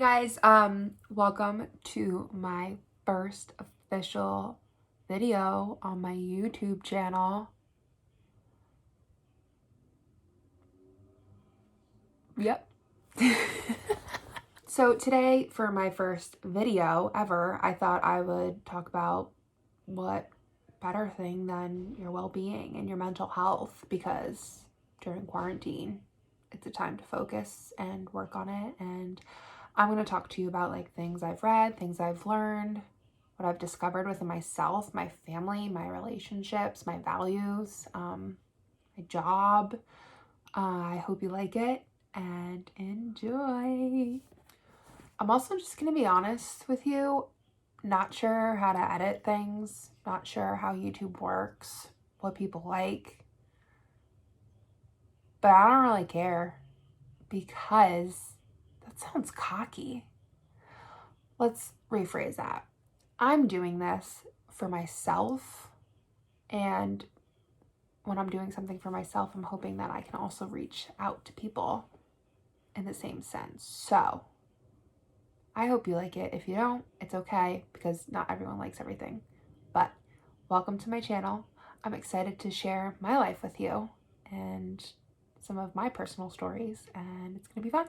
guys, welcome to my first official video on my YouTube channel. Yep. So today, for my first video ever, I thought I would talk about what better thing than your well-being and your mental health, because during quarantine, it's a time to focus and work on it. And I'm going to talk to you about like things I've read, things I've learned, what I've discovered within myself, my family, my relationships, my values, my job. I hope you like it and enjoy. I'm also just going to be honest with you, not sure how to edit things, not sure how YouTube works, what people like, but I don't really care because that sounds cocky. Let's rephrase that. I'm doing this for myself, and when I'm doing something for myself, I'm hoping that I can also reach out to people in the same sense. So I hope you like it. If you don't, it's okay, because not everyone likes everything. But welcome to my channel. I'm excited to share my life with you and some of my personal stories, and it's gonna be fun.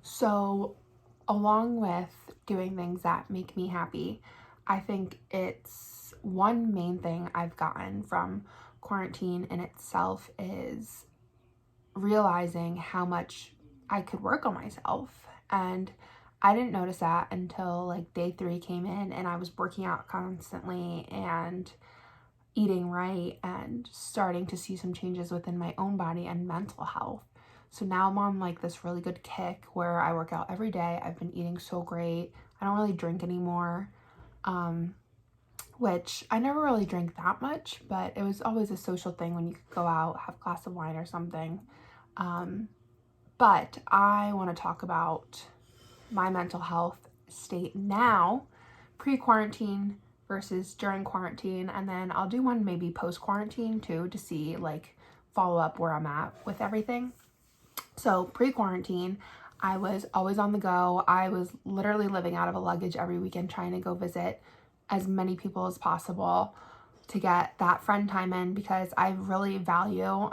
So along with doing things that make me happy, I think it's one main thing I've gotten from quarantine in itself is realizing how much I could work on myself. And I didn't notice that until like day 3 came in, and I was working out constantly and eating right and starting to see some changes within my own body and mental health. So now I'm on like this really good kick where I work out every day. I've been eating so great. I don't really drink anymore, which I never really drank that much, but it was always a social thing when you could go out, have a glass of wine or something. But I want to talk about my mental health state now, pre-quarantine versus during quarantine, and then I'll do one maybe post-quarantine too to see, like, follow up where I'm at with everything. So pre-quarantine, I was always on the go. I was literally living out of a luggage every weekend, trying to go visit as many people as possible to get that friend time in, because I really value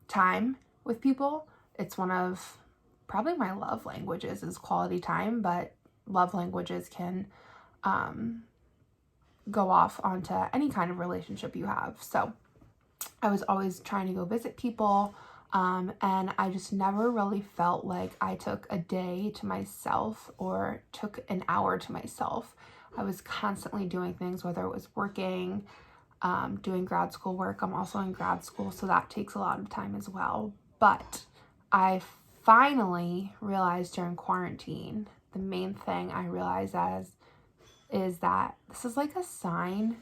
time with people. It's one of probably my love languages is quality time, but love languages can go off onto any kind of relationship you have. So I was always trying to go visit people, and I just never really felt like I took a day to myself or took an hour to myself. I was constantly doing things, whether it was working, doing grad school work. I'm also in grad school, so that takes a lot of time as well. But I finally realized during quarantine, the main thing I realized is that this is like a sign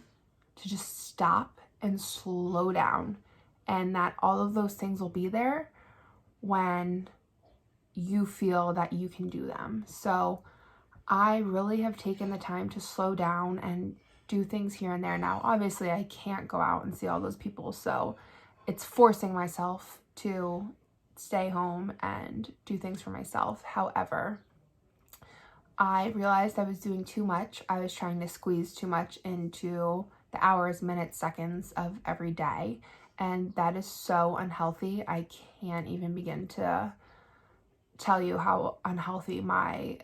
to just stop and slow down, and that all of those things will be there when you feel that you can do them. So I really have taken the time to slow down and do things here and there. Now, obviously, I can't go out and see all those people, so it's forcing myself to stay home and do things for myself. However, I realized I was doing too much. I was trying to squeeze too much into the hours, minutes, seconds of every day, and that is so unhealthy. I can't even begin to tell you how unhealthy my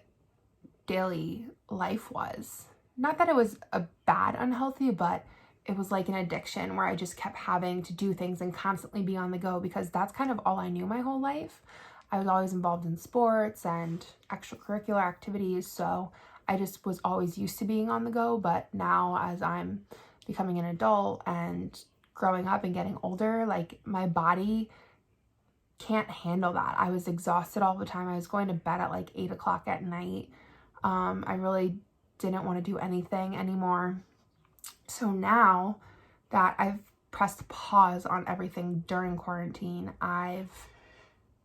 daily life was. Not that it was a bad unhealthy, but it was like an addiction where I just kept having to do things and constantly be on the go, because that's kind of all I knew my whole life. I was always involved in sports and extracurricular activities, so I just was always used to being on the go. But now, as I'm becoming an adult and growing up and getting older, like, my body can't handle that. I was exhausted all the time. I was going to bed at like 8 o'clock at night. I really didn't want to do anything anymore. So now that I've pressed pause on everything during quarantine, I've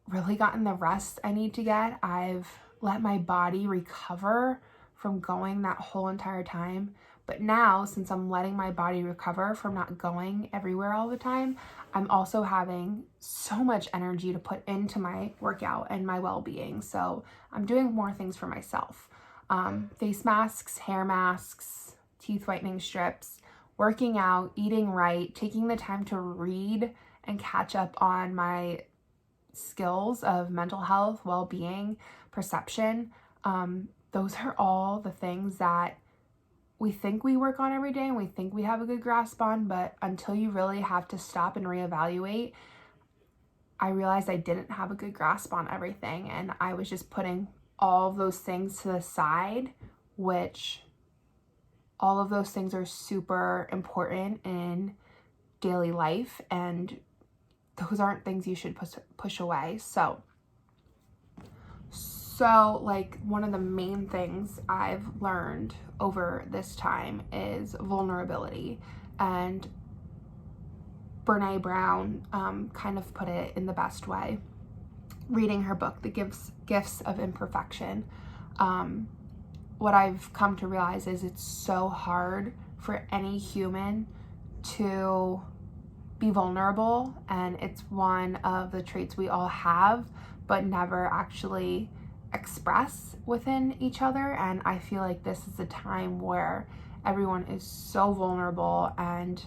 really gotten the rest I need to get. I've let my body recover from going that whole entire time. But now, since I'm letting my body recover from not going everywhere all the time, I'm also having so much energy to put into my workout and my well-being. So I'm doing more things for myself. Face masks, hair masks, teeth whitening strips, working out, eating right, taking the time to read and catch up on my skills of mental health, well-being, perception. Those are all the things that we think we work on every day and we think we have a good grasp on, but until you really have to stop and reevaluate, I realized I didn't have a good grasp on everything, and I was just putting all of those things to the side, which all of those things are super important in daily life, and those aren't things you should push away. So like one of the main things I've learned over this time is vulnerability. And Brene Brown kind of put it in the best way. Reading her book, The Gifts of Imperfection, what I've come to realize is it's so hard for any human to be vulnerable, and it's one of the traits we all have but never actually express within each other. And I feel like this is a time where everyone is so vulnerable, and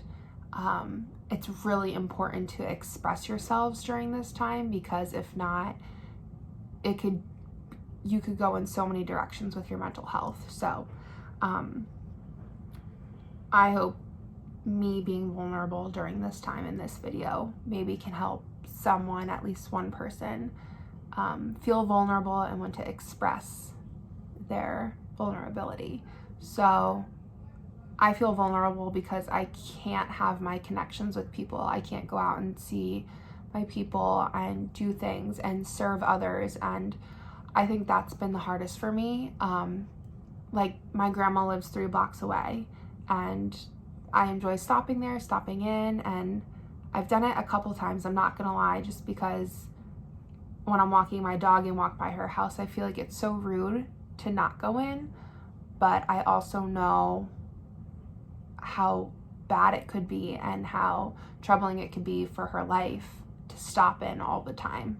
it's really important to express yourselves during this time, because if not, you could go in so many directions with your mental health. So I hope me being vulnerable during this time in this video maybe can help someone, at least one person, feel vulnerable and want to express their vulnerability. So I feel vulnerable because I can't have my connections with people. I can't go out and see my people and do things and serve others. And I think that's been the hardest for me. Like, my grandma lives 3 blocks away, and I enjoy stopping there, stopping in, and I've done it a couple times, I'm not gonna lie, just because when I'm walking my dog and walk by her house, I feel like it's so rude to not go in. But I also know how bad it could be and how troubling it could be for her life to stop in all the time.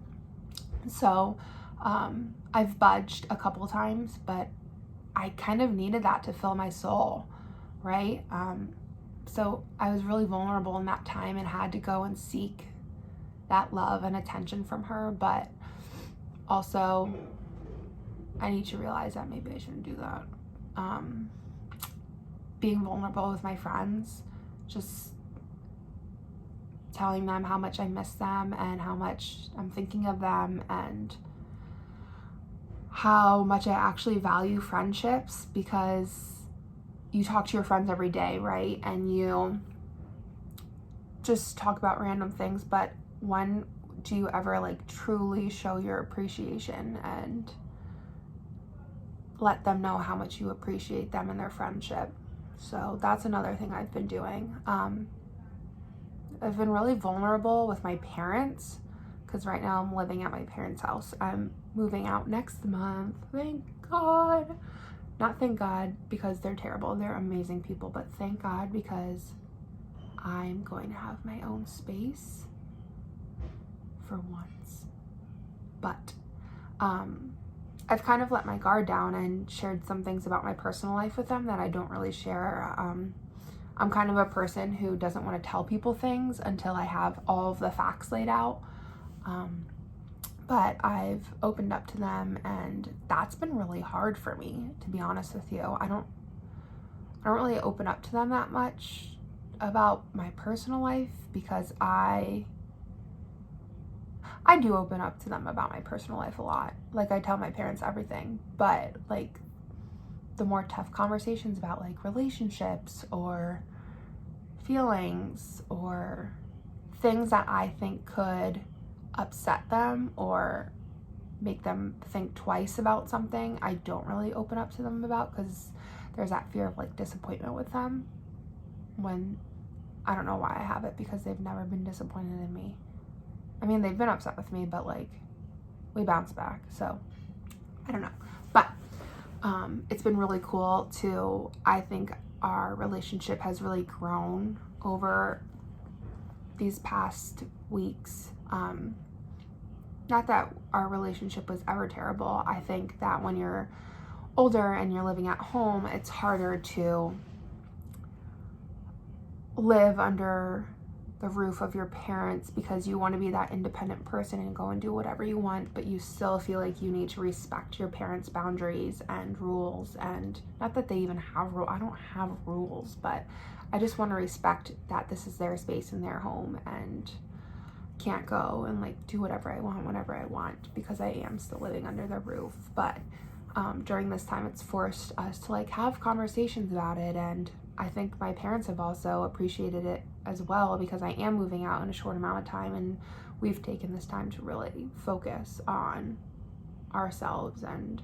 So I've budged a couple times, but I kind of needed that to fill my soul, right? So I was really vulnerable in that time and had to go and seek that love and attention from her. But also, I need to realize that maybe I shouldn't do that. Being vulnerable with my friends, just telling them how much I miss them and how much I'm thinking of them, and how much I actually value friendships, because you talk to your friends every day, right? And you just talk about random things, but when do you ever like truly show your appreciation and let them know how much you appreciate them and their friendship? So that's another thing I've been doing. I've been really vulnerable with my parents, because right now I'm living at my parents' house. I'm moving out next month. Thank God. Not thank God because they're terrible. They're amazing people, but thank God because I'm going to have my own space for once. But I've kind of let my guard down and shared some things about my personal life with them that I don't really share. I'm kind of a person who doesn't want to tell people things until I have all of the facts laid out. But I've opened up to them, and that's been really hard for me, to be honest with you. I don't really open up to them that much about my personal life, because I do open up to them about my personal life a lot. Like, I tell my parents everything, but like the more tough conversations about like relationships or feelings or things that I think could upset them or make them think twice about something, I don't really open up to them about, because there's that fear of like disappointment with them, when I don't know why I have it, because they've never been disappointed in me. I mean, they've been upset with me, but like we bounce back. So I don't know. But It's been really cool to, I think our relationship has really grown over these past weeks. Not that our relationship was ever terrible. I think that when you're older and you're living at home, it's harder to live under the roof of your parents because you want to be that independent person and go and do whatever you want, but you still feel like you need to respect your parents' boundaries and rules. And not that they even have rules. I don't have rules, but I just want to respect that this is their space in their home and can't go and like do whatever I want whenever I want because I am still living under their roof. But during this time, it's forced us to like have conversations about it, and I think my parents have also appreciated it as well because I am moving out in a short amount of time, and we've taken this time to really focus on ourselves and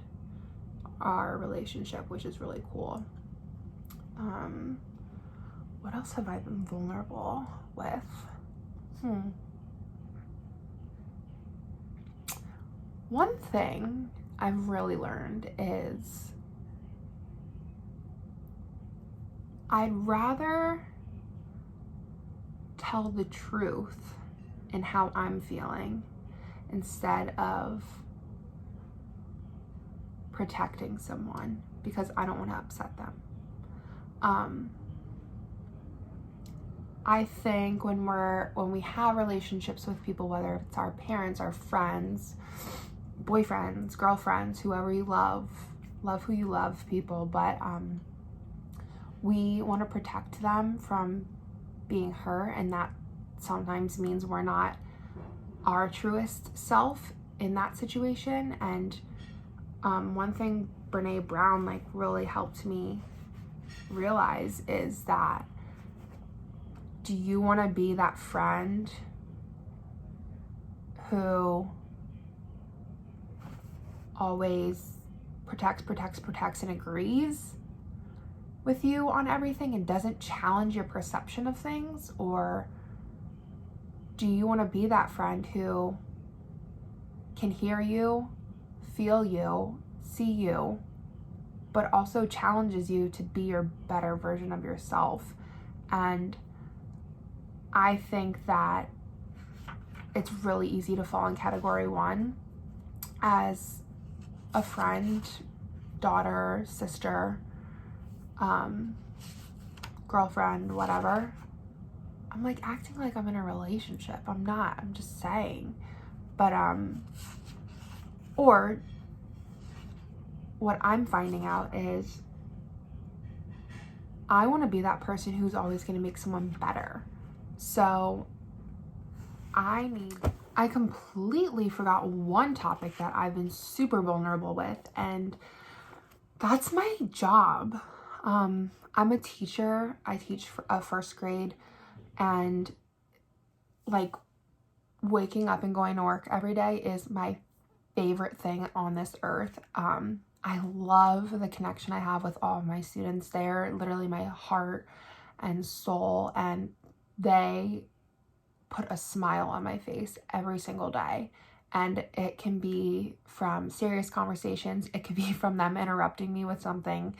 our relationship, which is really cool. What else have I been vulnerable with? One thing I've really learned is I'd rather tell the truth in how I'm feeling instead of protecting someone because I don't want to upset them. I think when we have relationships with people, whether it's our parents, our friends, boyfriends, girlfriends, whoever you love who you love, people, but we want to protect them from being hurt, and that sometimes means we're not our truest self in that situation. And one thing Brene Brown like really helped me realize is that, do you want to be that friend who always protects and agrees with you on everything and doesn't challenge your perception of things? Or do you want to be that friend who can hear you, feel you, see you, but also challenges you to be your better version of yourself? And I think that it's really easy to fall in category one as a friend, daughter, sister, girlfriend, whatever. I'm like acting like I'm in a relationship. I'm not. I'm just saying. But or what I'm finding out is I want to be that person who's always going to make someone better. So I completely forgot one topic that I've been super vulnerable with, and that's my job. I'm a teacher. I teach a first grade, and like waking up and going to work every day is my favorite thing on this earth. I love the connection I have with all of my students. They're literally my heart and soul, and they put a smile on my face every single day. And it can be from serious conversations. It could be from them interrupting me with something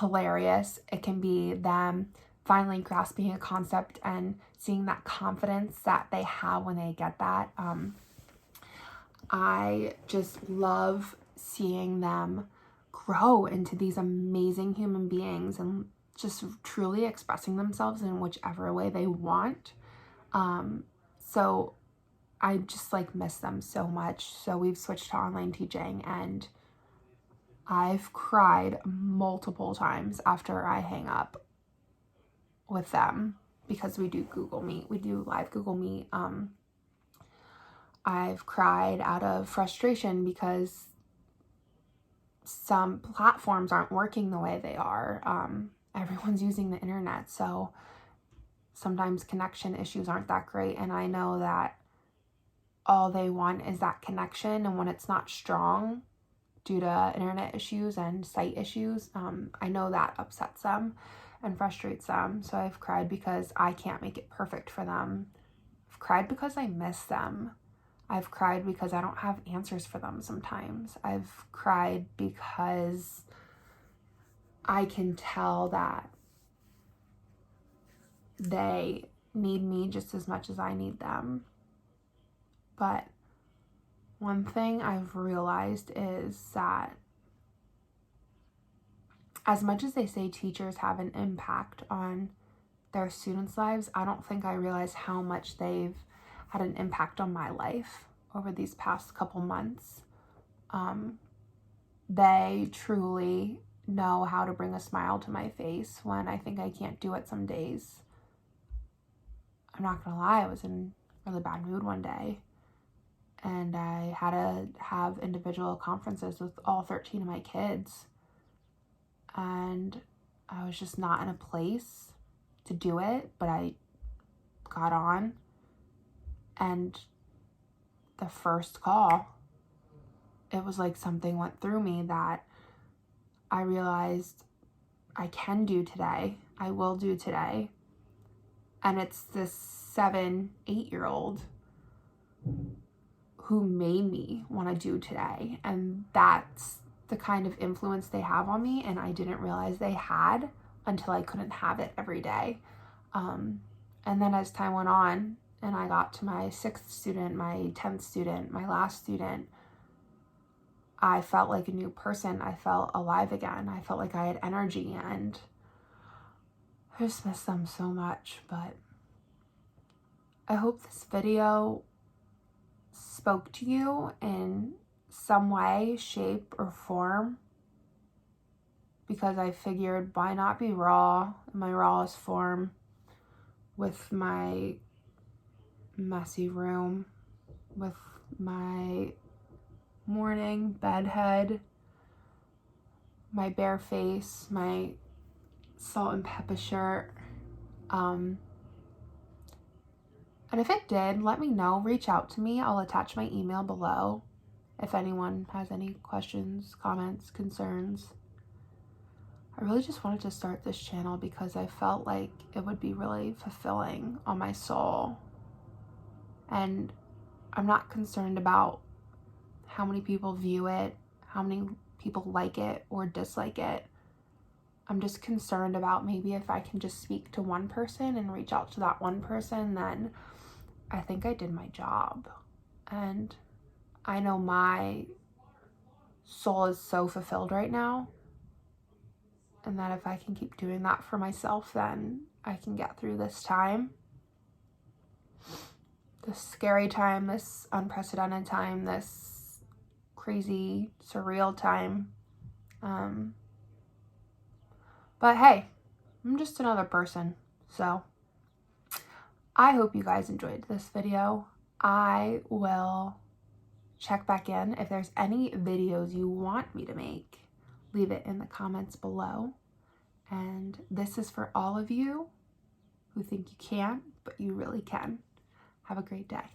hilarious. It can be them finally grasping a concept and seeing that confidence that they have when they get that. I just love seeing them grow into these amazing human beings and just truly expressing themselves in whichever way they want. So I just like miss them so much. So we've switched to online teaching, and I've cried multiple times after I hang up with them because we do Google Meet. We do live Google Meet. I've cried out of frustration because some platforms aren't working the way they are. Everyone's using the internet, so sometimes connection issues aren't that great, and I know that all they want is that connection, and when it's not strong due to internet issues and site issues, I know that upsets them and frustrates them. So I've cried because I can't make it perfect for them. I've cried because I miss them. I've cried because I don't have answers for them sometimes. I've cried because I can tell that they need me just as much as I need them. But one thing I've realized is that as much as they say teachers have an impact on their students' lives, I don't think I realize how much they've had an impact on my life over these past couple months. They truly know how to bring a smile to my face when I think I can't do it some days. I'm not gonna lie, I was in a really bad mood one day, and I had to have individual conferences with all 13 of my kids, and I was just not in a place to do it, but I got on, and the first call, it was like something went through me that I realized I can do today. I will do today. And it's this 7-8-year-old who made me want to do today. And that's the kind of influence they have on me. And I didn't realize they had until I couldn't have it every day. And then as time went on and I got to my 6th student, my 10th student, my last student, I felt like a new person. I felt alive again. I felt like I had energy, and I just miss them so much. But I hope this video spoke to you in some way, shape, or form, because I figured why not be raw in my rawest form with my messy room, with my morning bedhead, my bare face, my salt and pepper shirt. And if it did, let me know. Reach out to me. I'll attach my email below if anyone has any questions, comments, concerns. I really just wanted to start this channel because I felt like it would be really fulfilling on my soul. And I'm not concerned about how many people view it, how many people like it or dislike it. I'm just concerned about maybe if I can just speak to one person and reach out to that one person, then I think I did my job. And I know my soul is so fulfilled right now, and that if I can keep doing that for myself, then I can get through this time, this scary time, this unprecedented time, this crazy, surreal time. But hey, I'm just another person. So I hope you guys enjoyed this video. I will check back in. If there's any videos you want me to make, leave it in the comments below. And this is for all of you who think you can't, but you really can. Have a great day.